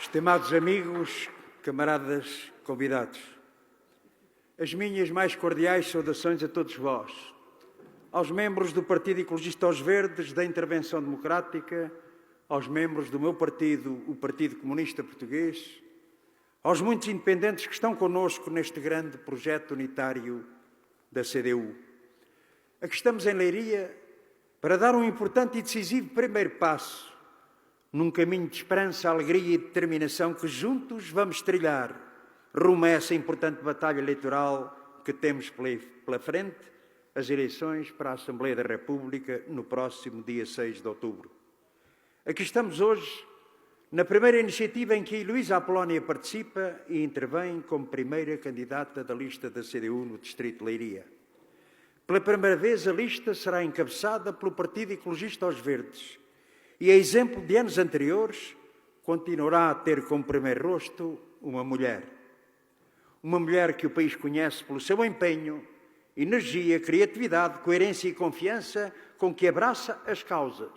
Estimados amigos, camaradas, convidados, as minhas mais cordiais saudações a todos vós, aos membros do Partido Ecologista aos Verdes, da Intervenção Democrática, aos membros do meu partido, o Partido Comunista Português, aos muitos independentes que estão connosco neste grande projeto unitário da CDU. Aqui estamos em Leiria para dar um importante e decisivo primeiro passo num caminho de esperança, alegria e determinação que juntos vamos trilhar rumo a essa importante batalha eleitoral que temos pela frente, as eleições para a Assembleia da República no próximo dia 6 de outubro. Aqui estamos hoje na primeira iniciativa em que a Heloísa Apolónia participa e intervém como primeira candidata da lista da CDU no Distrito de Leiria. Pela primeira vez a lista será encabeçada pelo Partido Ecologista aos Verdes e, a exemplo de anos anteriores, continuará a ter como primeiro rosto uma mulher. Uma mulher que o país conhece pelo seu empenho, energia, criatividade, coerência e confiança com que abraça as causas,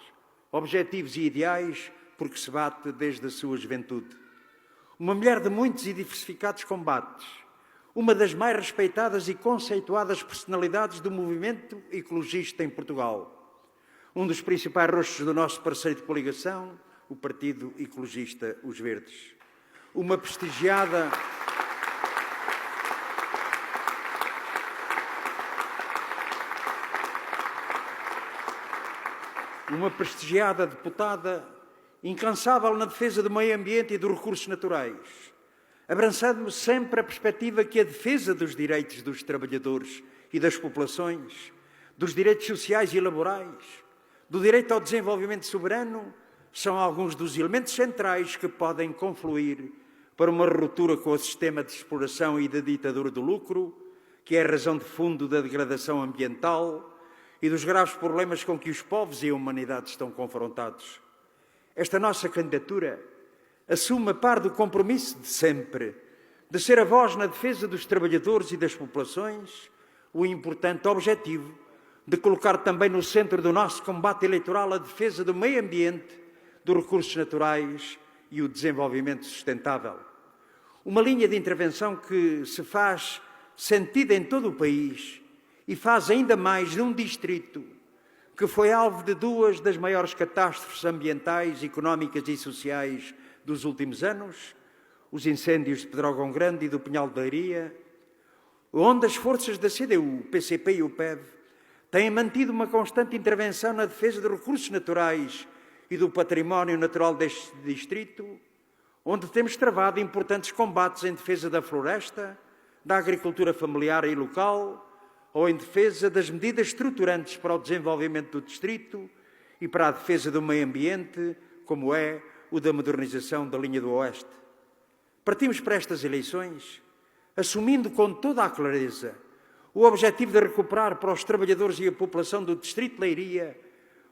objetivos e ideais por que se bate desde a sua juventude. Uma mulher de muitos e diversificados combates, uma das mais respeitadas e conceituadas personalidades do movimento ecologista em Portugal. Um dos principais rostos do nosso parceiro de coligação, o Partido Ecologista Os Verdes. Uma prestigiada deputada incansável na defesa do meio ambiente e dos recursos naturais, abraçando sempre a perspectiva que a defesa dos direitos dos trabalhadores e das populações, dos direitos sociais e laborais, do direito ao desenvolvimento soberano, são alguns dos elementos centrais que podem confluir para uma ruptura com o sistema de exploração e da ditadura do lucro, que é a razão de fundo da degradação ambiental e dos graves problemas com que os povos e a humanidade estão confrontados. Esta nossa candidatura assume a par do compromisso de sempre de ser a voz na defesa dos trabalhadores e das populações, o importante objetivo de colocar também no centro do nosso combate eleitoral a defesa do meio ambiente, dos recursos naturais e o desenvolvimento sustentável. Uma linha de intervenção que se faz sentida em todo o país e faz ainda mais num distrito que foi alvo de duas das maiores catástrofes ambientais, económicas e sociais dos últimos anos, os incêndios de Pedrógão Grande e do Pinhal de Leiria, onde as forças da CDU, o PCP e o PEV têm mantido uma constante intervenção na defesa dos recursos naturais e do património natural deste distrito, onde temos travado importantes combates em defesa da floresta, da agricultura familiar e local, ou em defesa das medidas estruturantes para o desenvolvimento do distrito e para a defesa do meio ambiente, como é o da modernização da linha do Oeste. Partimos para estas eleições assumindo com toda a clareza o objetivo de recuperar para os trabalhadores e a população do Distrito de Leiria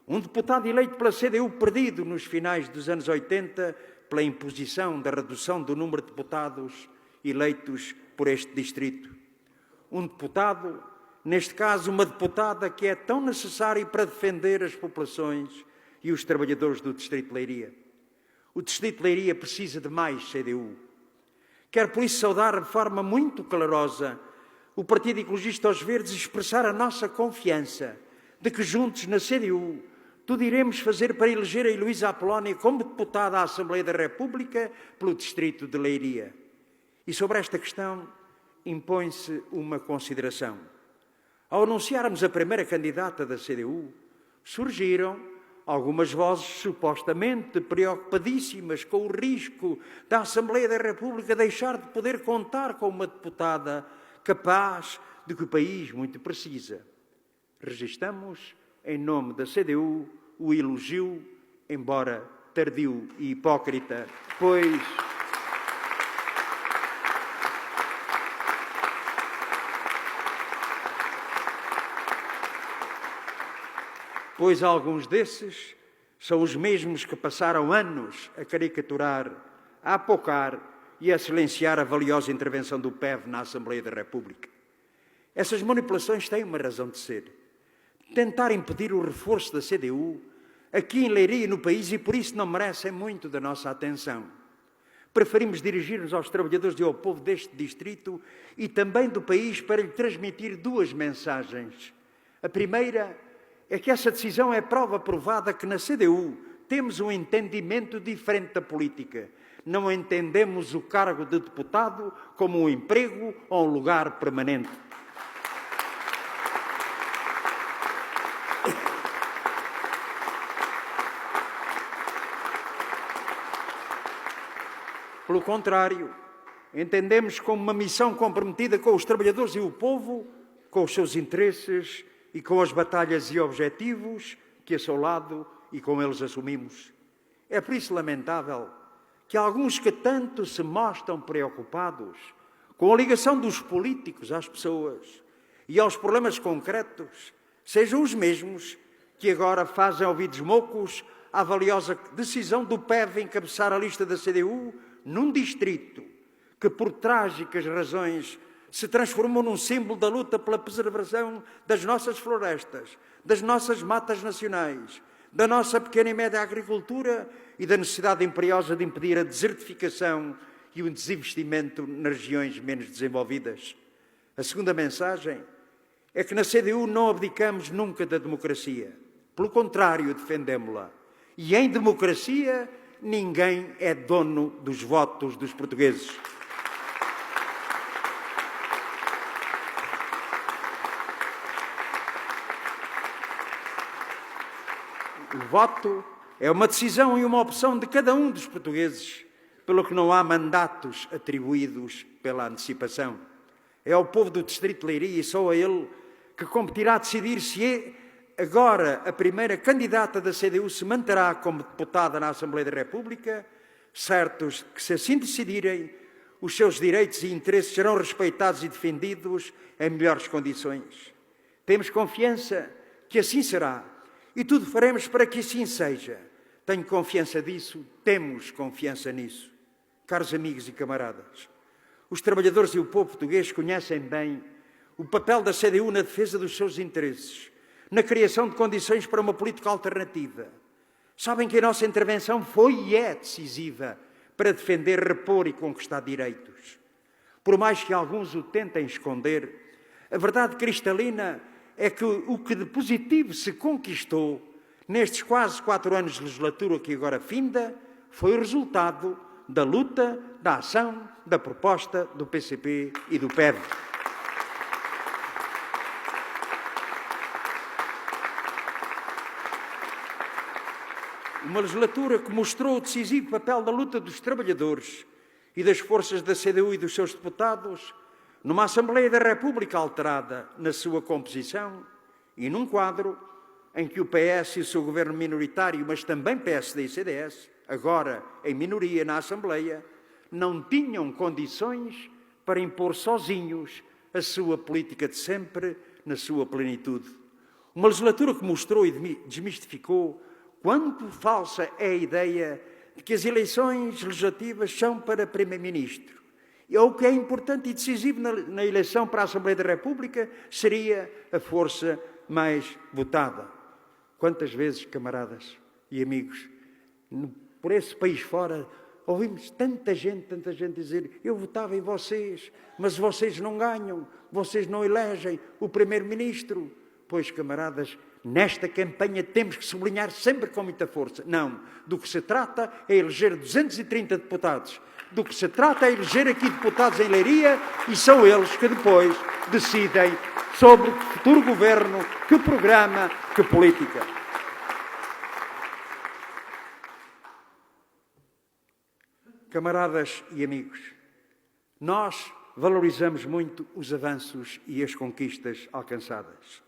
um deputado eleito pela CDU perdido nos finais dos anos 80 pela imposição da redução do número de deputados eleitos por este distrito. Um deputado, neste caso uma deputada, que é tão necessária para defender as populações e os trabalhadores do Distrito de Leiria. O Distrito de Leiria precisa de mais CDU. Quero por isso saudar de forma muito calorosa o Partido Ecologista aos Verdes e expressar a nossa confiança de que juntos na CDU tudo iremos fazer para eleger a Heloísa Apolónia como deputada à Assembleia da República pelo Distrito de Leiria. E sobre esta questão impõe-se uma consideração. Ao anunciarmos a primeira candidata da CDU, surgiram algumas vozes supostamente preocupadíssimas com o risco da Assembleia da República deixar de poder contar com uma deputada capaz de que o país muito precisa. Registamos, em nome da CDU, o elogio, embora tardio e hipócrita, pois alguns desses são os mesmos que passaram anos a caricaturar, a apocar e a silenciar a valiosa intervenção do PEV na Assembleia da República. Essas manipulações têm uma razão de ser. Tentar impedir o reforço da CDU aqui em Leiria e no país, e por isso não merecem muito da nossa atenção. preferimos dirigir-nos aos trabalhadores e ao povo deste distrito e também do país para lhe transmitir duas mensagens. A primeira é que essa decisão é prova provada que na CDU temos um entendimento diferente da política. Não entendemos o cargo de deputado como um emprego ou um lugar permanente. Pelo contrário, entendemos como uma missão comprometida com os trabalhadores e o povo, com os seus interesses e com as batalhas e objetivos que a seu lado e com eles assumimos. É por isso lamentável que alguns que tanto se mostram preocupados com a ligação dos políticos às pessoas e aos problemas concretos sejam os mesmos que agora fazem ouvidos moucos à valiosa decisão do PEV encabeçar a lista da CDU num distrito que, por trágicas razões, se transformou num símbolo da luta pela preservação das nossas florestas, das nossas matas nacionais, da nossa pequena e média agricultura e da necessidade imperiosa de impedir a desertificação e o desinvestimento nas regiões menos desenvolvidas. A segunda mensagem é que na CDU não abdicamos nunca da democracia. Pelo contrário, defendemos-la. E em democracia, ninguém é dono dos votos dos portugueses. O voto é uma decisão e uma opção de cada um dos portugueses, pelo que não há mandatos atribuídos pela antecipação. É ao povo do Distrito de Leiria e só a ele que competirá decidir se agora a primeira candidata da CDU se manterá como deputada na Assembleia da República, certos que, se assim decidirem, os seus direitos e interesses serão respeitados e defendidos em melhores condições. Temos confiança que assim será e tudo faremos para que assim seja. Tenho confiança disso, temos confiança nisso. Caros amigos e camaradas, os trabalhadores e o povo português conhecem bem o papel da CDU na defesa dos seus interesses, na criação de condições para uma política alternativa. Sabem que a nossa intervenção foi e é decisiva para defender, repor e conquistar direitos. Por mais que alguns o tentem esconder, a verdade cristalina é que o que de positivo se conquistou nestes quase 4 anos de legislatura que agora finda foi o resultado da luta, da ação, da proposta do PCP e do PEV. Uma legislatura que mostrou o decisivo papel da luta dos trabalhadores e das forças da CDU e dos seus deputados numa Assembleia da República alterada na sua composição e num quadro em que o PS e o seu governo minoritário, mas também PSD e CDS, agora em minoria na Assembleia, não tinham condições para impor sozinhos a sua política de sempre na sua plenitude. Uma legislatura que mostrou e desmistificou quanto falsa é a ideia de que as eleições legislativas são para Primeiro-Ministro. E o que é importante e decisivo na eleição para a Assembleia da República seria a força mais votada. Quantas vezes, camaradas e amigos, por esse país fora, ouvimos tanta gente dizer: eu votava em vocês, mas vocês não ganham, vocês não elegem o Primeiro-Ministro. Pois, camaradas, nesta campanha temos que sublinhar sempre com muita força. Não, do que se trata é eleger 230 deputados. Do que se trata é eleger aqui deputados em Leiria e são eles que depois decidem sobre o futuro governo, que programa, que política. Camaradas e amigos, nós valorizamos muito os avanços e as conquistas alcançadas.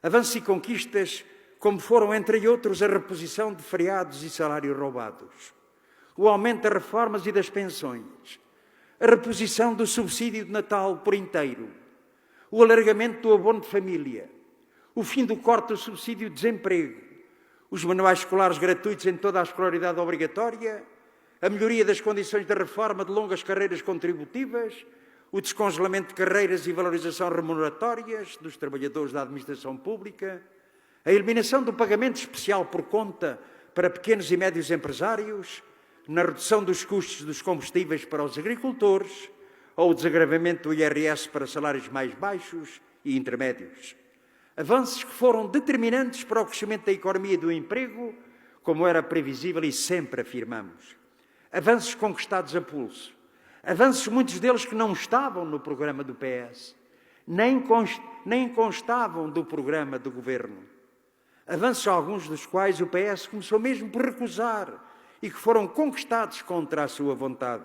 Avanços e conquistas como foram, entre outros, a reposição de feriados e salários roubados, o aumento das reformas e das pensões, a reposição do subsídio de Natal por inteiro, o alargamento do abono de família, o fim do corte do subsídio de desemprego, os manuais escolares gratuitos em toda a escolaridade obrigatória, a melhoria das condições da reforma de longas carreiras contributivas, o descongelamento de carreiras e valorização remuneratórias dos trabalhadores da administração pública, a eliminação do pagamento especial por conta para pequenos e médios empresários, na redução dos custos dos combustíveis para os agricultores ou o desagravamento do IRS para salários mais baixos e intermédios. Avanços que foram determinantes para o crescimento da economia e do emprego, como era previsível e sempre afirmamos. Avanços conquistados a pulso. Avanços, muitos deles que não estavam no programa do PS, nem constavam do programa do Governo. Avanços, alguns dos quais o PS começou mesmo por recusar e que foram conquistados contra a sua vontade.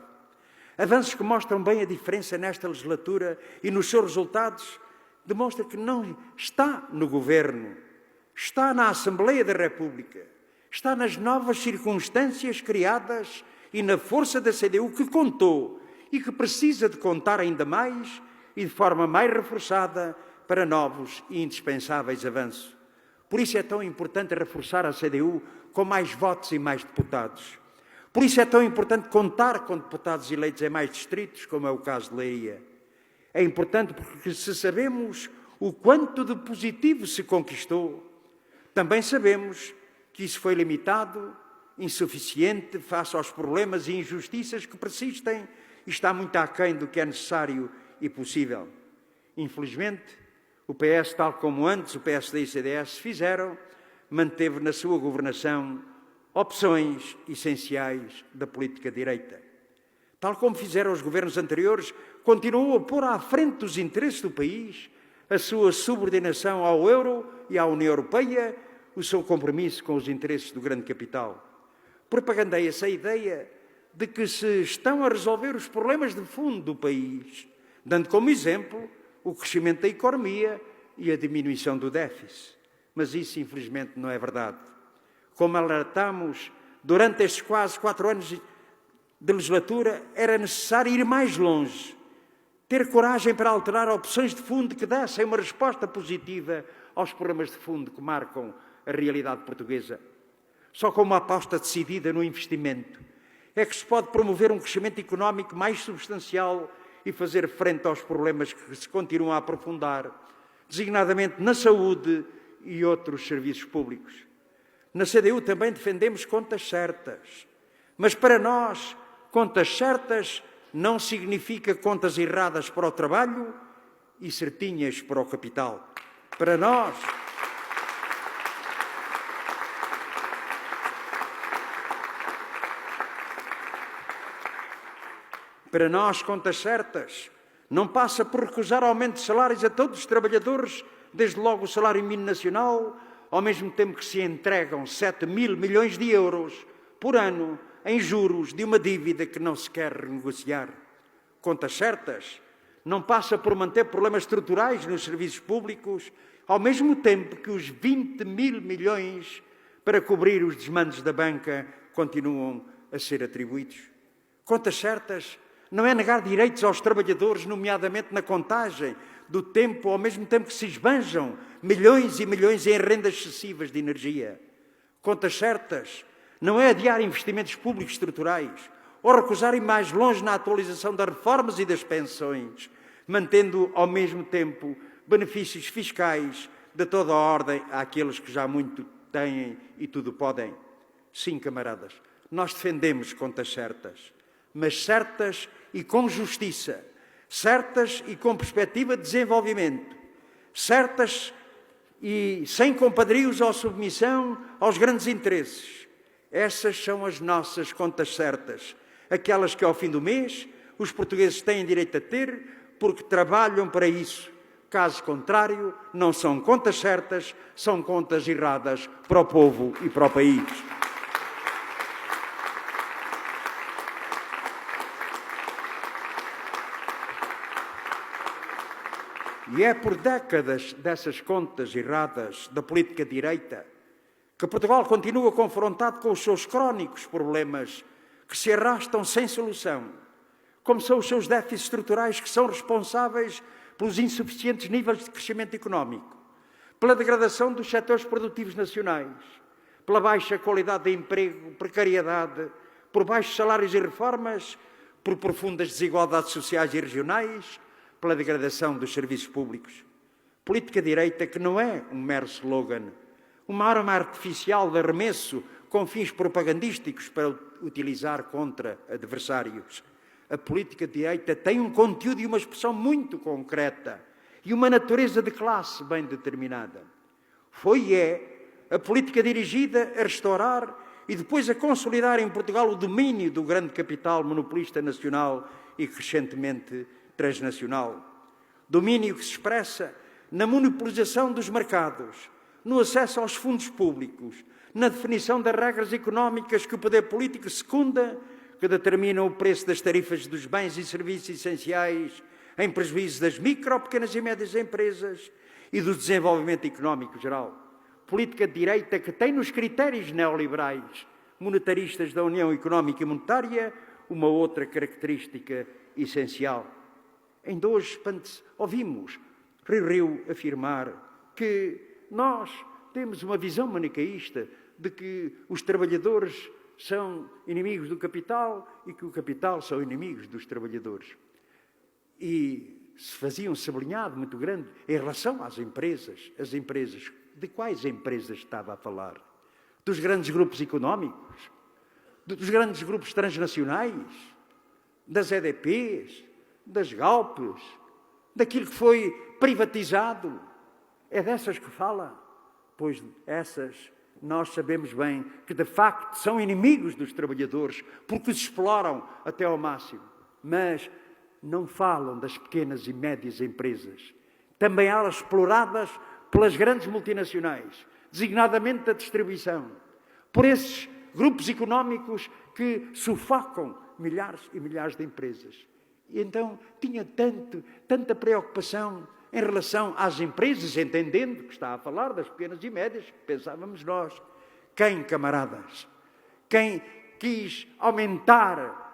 Avanços que mostram bem a diferença nesta legislatura e nos seus resultados, demonstra que não está no Governo, está na Assembleia da República, está nas novas circunstâncias criadas e na força da CDU que contou e que precisa de contar ainda mais e de forma mais reforçada para novos e indispensáveis avanços. Por isso é tão importante reforçar a CDU com mais votos e mais deputados. Por isso é tão importante contar com deputados eleitos em mais distritos, como é o caso de Leiria. É importante porque se sabemos o quanto de positivo se conquistou, também sabemos que isso foi limitado, insuficiente face aos problemas e injustiças que persistem e está muito aquém do que é necessário e possível. Infelizmente, o PS, tal como antes o PSD e o CDS fizeram, manteve na sua governação opções essenciais da política direita. Tal como fizeram os governos anteriores, continuou a pôr à frente dos interesses do país a sua subordinação ao euro e à União Europeia, o seu compromisso com os interesses do grande capital. Propagandeia-se a ideia de que se estão a resolver os problemas de fundo do país, dando como exemplo o crescimento da economia e a diminuição do déficit. Mas isso, infelizmente, não é verdade. Como alertamos, durante estes quase 4 anos de legislatura, era necessário ir mais longe, ter coragem para alterar opções de fundo que dessem uma resposta positiva aos problemas de fundo que marcam a realidade portuguesa. Só com uma aposta decidida no investimento é que se pode promover um crescimento económico mais substancial e fazer frente aos problemas que se continuam a aprofundar, designadamente na saúde e outros serviços públicos. Na CDU também defendemos contas certas, mas para nós, contas certas não significa contas erradas para o trabalho e certinhas para o capital. Para nós, contas certas não passa por recusar aumento de salários a todos os trabalhadores, desde logo o salário mínimo nacional, ao mesmo tempo que se entregam 7 mil milhões de euros por ano em juros de uma dívida que não se quer renegociar. Contas certas não passa por manter problemas estruturais nos serviços públicos, ao mesmo tempo que os 20 mil milhões para cobrir os desmandos da banca continuam a ser atribuídos. Contas certas não é negar direitos aos trabalhadores, nomeadamente na contagem do tempo, ao mesmo tempo que se esbanjam milhões e milhões em rendas excessivas de energia. Contas certas não é adiar investimentos públicos estruturais ou recusar ir mais longe na atualização das reformas e das pensões, mantendo ao mesmo tempo benefícios fiscais de toda a ordem àqueles que já muito têm e tudo podem. Sim, camaradas, nós defendemos contas certas, mas certas e com justiça, certas e com perspectiva de desenvolvimento, certas e sem compadrios ou submissão aos grandes interesses. Essas são as nossas contas certas, aquelas que ao fim do mês os portugueses têm direito a ter porque trabalham para isso. Caso contrário, não são contas certas, são contas erradas para o povo e para o país. E é por décadas dessas contas erradas da política direita que Portugal continua confrontado com os seus crónicos problemas que se arrastam sem solução, como são os seus déficits estruturais que são responsáveis pelos insuficientes níveis de crescimento económico, pela degradação dos setores produtivos nacionais, pela baixa qualidade de emprego, precariedade, por baixos salários e reformas, por profundas desigualdades sociais e regionais, pela degradação dos serviços públicos. Política direita que não é um mero slogan, uma arma artificial de arremesso com fins propagandísticos para utilizar contra adversários. A política de direita tem um conteúdo e uma expressão muito concreta e uma natureza de classe bem determinada. Foi e é a política dirigida a restaurar e depois a consolidar em Portugal o domínio do grande capital monopolista nacional e crescentemente transnacional. Domínio que se expressa na monopolização dos mercados, no acesso aos fundos públicos, na definição das regras económicas que o poder político secunda, que determinam o preço das tarifas dos bens e serviços essenciais, em prejuízo das micro, pequenas e médias empresas e do desenvolvimento económico geral. Política de direita que tem nos critérios neoliberais monetaristas da União Económica e Monetária uma outra característica essencial. Ainda hoje ouvimos Rio afirmar que nós temos uma visão manicaísta de que os trabalhadores são inimigos do capital e que o capital são inimigos dos trabalhadores. E se fazia um sublinhado muito grande em relação às empresas. As empresas, de quais empresas estava a falar? Dos grandes grupos económicos? Dos grandes grupos transnacionais? Das EDPs? Das Galpes? Daquilo que foi privatizado? É dessas que fala? Pois essas nós sabemos bem que de facto são inimigos dos trabalhadores porque os exploram até ao máximo. Mas não falam das pequenas e médias empresas. Também elas exploradas pelas grandes multinacionais, designadamente da distribuição, por esses grupos económicos que sufocam milhares e milhares de empresas. E então tinha tanta preocupação em relação às empresas, entendendo que está a falar das pequenas e médias, pensávamos nós. Quem, camaradas? Quem quis aumentar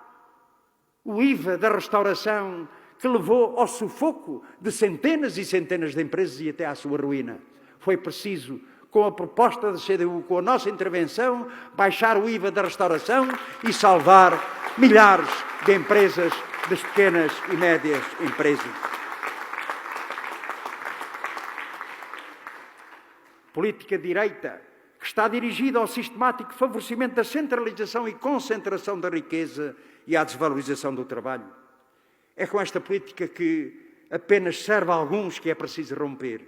o IVA da restauração que levou ao sufoco de centenas e centenas de empresas e até à sua ruína? Foi preciso, com a proposta da CDU, com a nossa intervenção, baixar o IVA da restauração e salvar milhares de empresas, das pequenas e médias empresas. Política de direita que está dirigida ao sistemático favorecimento da centralização e concentração da riqueza e à desvalorização do trabalho. É com esta política que apenas serve a alguns que é preciso romper.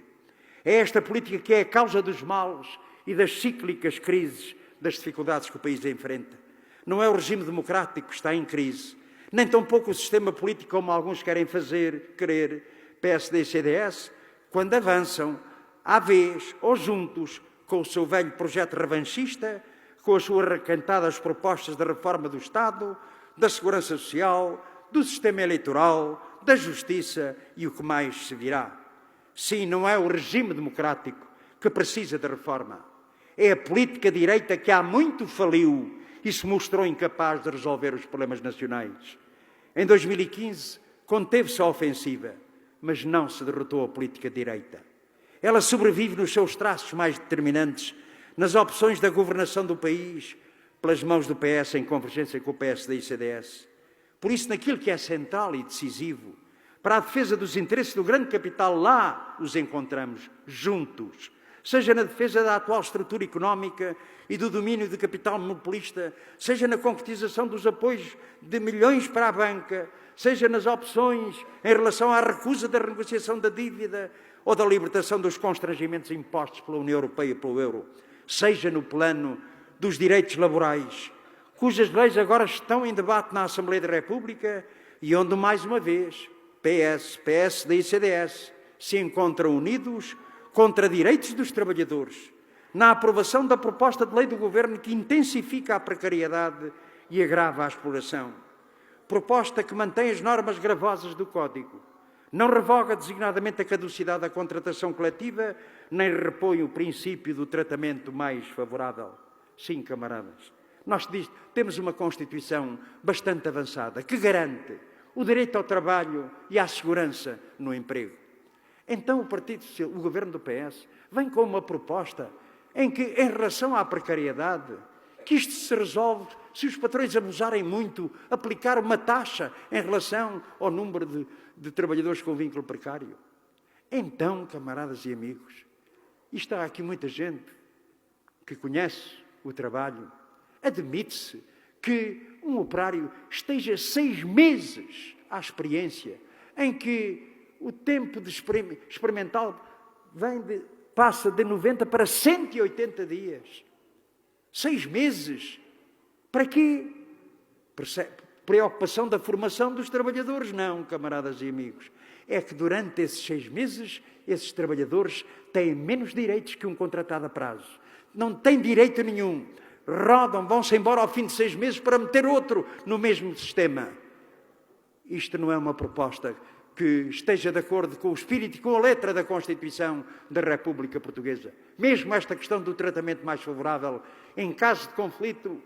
É esta política que é a causa dos males e das cíclicas crises, das dificuldades que o país enfrenta. Não é o regime democrático que está em crise, nem tampouco o sistema político como alguns querem fazer crer, PSD e CDS, quando avançam à vez ou juntos com o seu velho projeto revanchista, com as suas recantadas propostas de reforma do Estado, da segurança social, do sistema eleitoral, da justiça e o que mais se virá. Sim, não é o regime democrático que precisa de reforma. É a política de direita que há muito faliu e se mostrou incapaz de resolver os problemas nacionais. Em 2015, conteve-se a ofensiva, mas não se derrotou a política de direita. Ela sobrevive nos seus traços mais determinantes, nas opções da governação do país, pelas mãos do PS em convergência com o PSD e CDS. Por isso, naquilo que é central e decisivo, para a defesa dos interesses do grande capital, lá os encontramos juntos. Seja na defesa da atual estrutura económica e do domínio do capital monopolista, seja na concretização dos apoios de milhões para a banca, seja nas opções em relação à recusa da renegociação da dívida ou da libertação dos constrangimentos impostos pela União Europeia e pelo euro, seja no plano dos direitos laborais, cujas leis agora estão em debate na Assembleia da República e onde, mais uma vez, PS, PSD e CDS se encontram unidos contra direitos dos trabalhadores, na aprovação da proposta de lei do Governo que intensifica a precariedade e agrava a exploração. Proposta que mantém as normas gravosas do Código, não revoga designadamente a caducidade da contratação coletiva, nem repõe o princípio do tratamento mais favorável. Sim, camaradas, nós temos uma Constituição bastante avançada que garante o direito ao trabalho e à segurança no emprego. Então o governo do PS vem com uma proposta em que, em relação à precariedade, que isto se resolve se os patrões abusarem muito, aplicar uma taxa em relação ao número de trabalhadores com vínculo precário. Então, camaradas e amigos, e está aqui muita gente que conhece o trabalho Admite-se que um operário esteja 6 meses à experiência, em que o tempo de experimental passa de 90 para 180 dias. 6 meses. Para quê? Preocupação da formação dos trabalhadores? Não, camaradas e amigos. É que durante esses 6 meses, esses trabalhadores têm menos direitos que um contratado a prazo. Não têm direito nenhum. Rodam, vão-se embora ao fim de 6 meses para meter outro no mesmo sistema. Isto não é uma proposta que esteja de acordo com o espírito e com a letra da Constituição da República Portuguesa. Mesmo esta questão do tratamento mais favorável, em caso de conflito,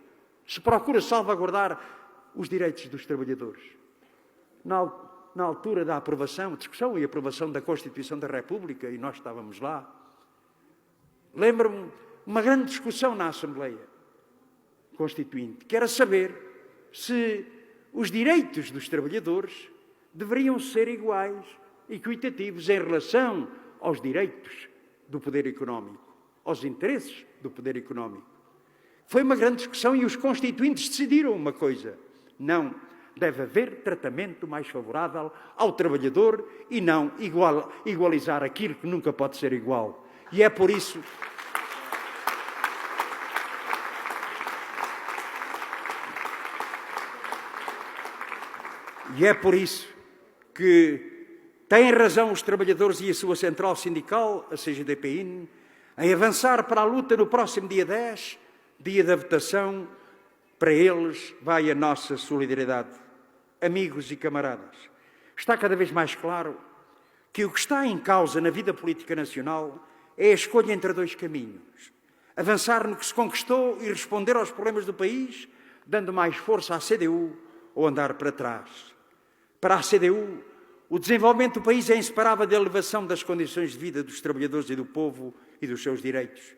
se procura salvaguardar os direitos dos trabalhadores. Na altura da aprovação, discussão e aprovação da Constituição da República, e nós estávamos lá, lembro-me uma grande discussão na Assembleia Constituinte, que era saber se os direitos dos trabalhadores deveriam ser iguais, equitativos, em relação aos direitos do poder económico, aos interesses do poder económico. Foi uma grande discussão e os constituintes decidiram uma coisa: não, deve haver tratamento mais favorável ao trabalhador e não igualizar aquilo que nunca pode ser igual. E é por isso que têm razão os trabalhadores e a sua central sindical, a CGTP-IN, em avançar para a luta no próximo dia 10, dia da votação. Para eles vai a nossa solidariedade. Amigos e camaradas, está cada vez mais claro que o que está em causa na vida política nacional é a escolha entre 2 caminhos. Avançar no que se conquistou e responder aos problemas do país, dando mais força à CDU, ou andar para trás. Para a CDU, o desenvolvimento do país é inseparável da elevação das condições de vida dos trabalhadores e do povo e dos seus direitos.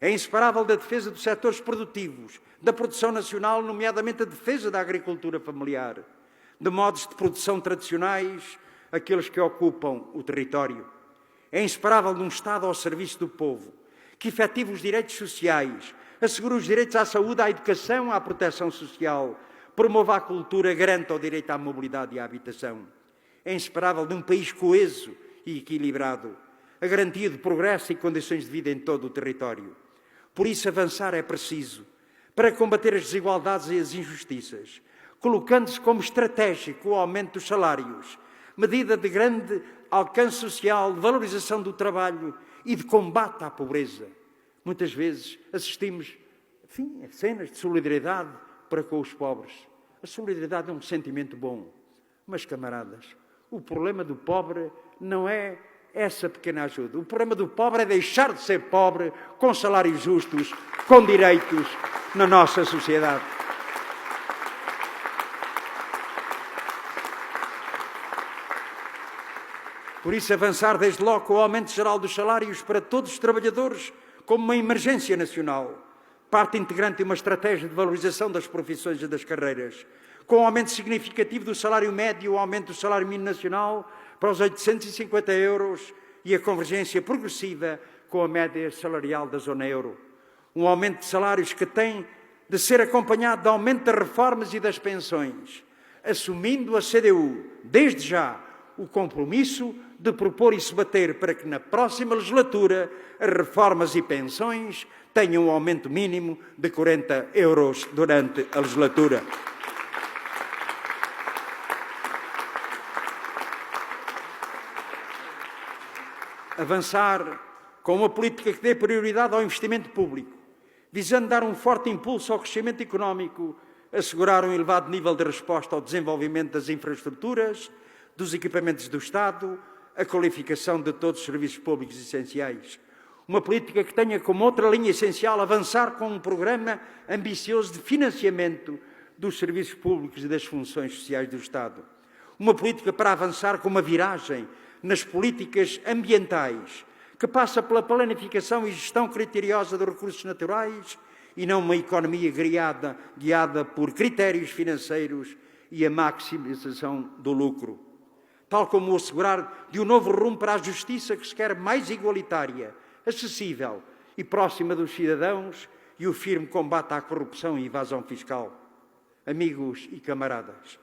É inseparável da defesa dos setores produtivos, da produção nacional, nomeadamente a defesa da agricultura familiar, de modos de produção tradicionais, aqueles que ocupam o território. É inseparável de um Estado ao serviço do povo, que efetive os direitos sociais, assegure os direitos à saúde, à educação, à proteção social, promova a cultura, garanta o direito à mobilidade e à habitação. É inseparável de um país coeso e equilibrado, a garantia de progresso e condições de vida em todo o território. Por isso, avançar é preciso para combater as desigualdades e as injustiças, colocando-se como estratégico o aumento dos salários, medida de grande alcance social, de valorização do trabalho e de combate à pobreza. Muitas vezes assistimos, a cenas de solidariedade para com os pobres. A solidariedade é um sentimento bom. Mas, camaradas, o problema do pobre não é essa pequena ajuda. O problema do pobre é deixar de ser pobre com salários justos, com direitos na nossa sociedade. Por isso, avançar desde logo com o aumento geral dos salários para todos os trabalhadores como uma emergência nacional, parte integrante de uma estratégia de valorização das profissões e das carreiras, com o aumento significativo do salário médio, o aumento do salário mínimo nacional para os 850 euros e a convergência progressiva com a média salarial da zona euro. Um aumento de salários que tem de ser acompanhado de aumento das reformas e das pensões, assumindo a CDU, desde já, o compromisso de propor e se bater para que na próxima legislatura as reformas e pensões tenham um aumento mínimo de 40 euros durante a legislatura. Avançar com uma política que dê prioridade ao investimento público, visando dar um forte impulso ao crescimento económico, assegurar um elevado nível de resposta ao desenvolvimento das infraestruturas, dos equipamentos do Estado, a qualificação de todos os serviços públicos essenciais. Uma política que tenha como outra linha essencial avançar com um programa ambicioso de financiamento dos serviços públicos e das funções sociais do Estado. Uma política para avançar com uma viragem nas políticas ambientais, que passa pela planificação e gestão criteriosa dos recursos naturais e não uma economia guiada por critérios financeiros e a maximização do lucro. Tal como o assegurar de um novo rumo para a justiça que se quer mais igualitária, acessível e próxima dos cidadãos e o firme combate à corrupção e evasão fiscal. Amigos e camaradas,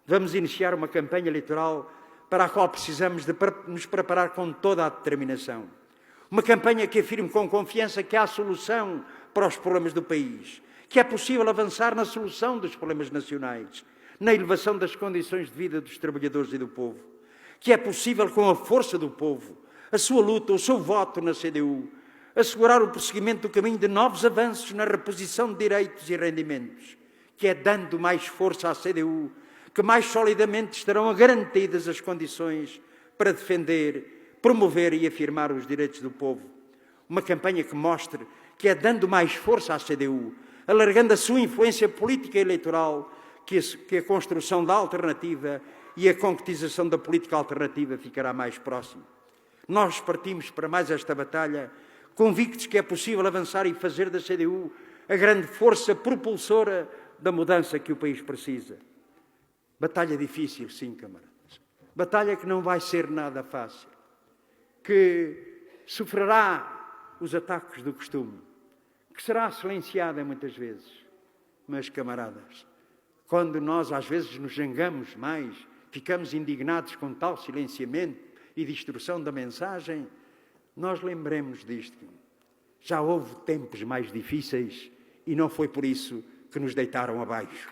vamos iniciar uma campanha eleitoral para a qual precisamos de nos preparar com toda a determinação. Uma campanha que afirme com confiança que há solução para os problemas do país, que é possível avançar na solução dos problemas nacionais, na elevação das condições de vida dos trabalhadores e do povo, que é possível, com a força do povo, a sua luta, o seu voto na CDU, assegurar o prosseguimento do caminho de novos avanços na reposição de direitos e rendimentos, que é dando mais força à CDU, que mais solidamente estarão garantidas as condições para defender, promover e afirmar os direitos do povo. Uma campanha que mostre que é dando mais força à CDU, alargando a sua influência política e eleitoral, que a construção da alternativa e a concretização da política alternativa ficará mais próxima. Nós partimos para mais esta batalha, convictos que é possível avançar e fazer da CDU a grande força propulsora da mudança que o país precisa. Batalha difícil, sim, camaradas. Batalha que não vai ser nada fácil, que sofrerá os ataques do costume, que será silenciada muitas vezes. Mas, camaradas, quando nós às vezes nos zangamos mais, ficamos indignados com tal silenciamento e distorção da mensagem, nós lembremos disto. Já houve tempos mais difíceis e não foi por isso que nos deitaram abaixo.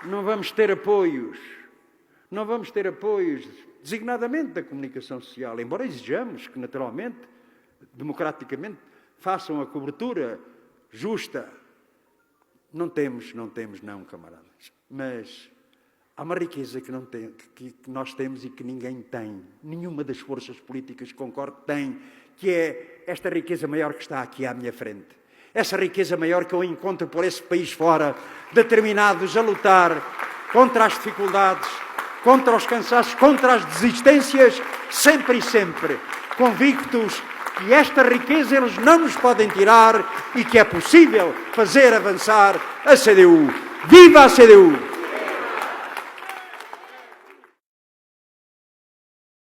Não vamos ter apoios, designadamente da comunicação social, embora exijamos que, naturalmente, democraticamente, façam a cobertura justa. Não temos, camaradas. Mas há uma riqueza que nós temos e que ninguém tem. Nenhuma das forças políticas que concordo tem, que é esta riqueza maior que está aqui à minha frente. Essa riqueza maior que eu encontro por esse país fora, determinados a lutar contra as dificuldades, contra os cansaços, contra as desistências, sempre e sempre, convictos que esta riqueza eles não nos podem tirar e que é possível fazer avançar a CDU. Viva a CDU!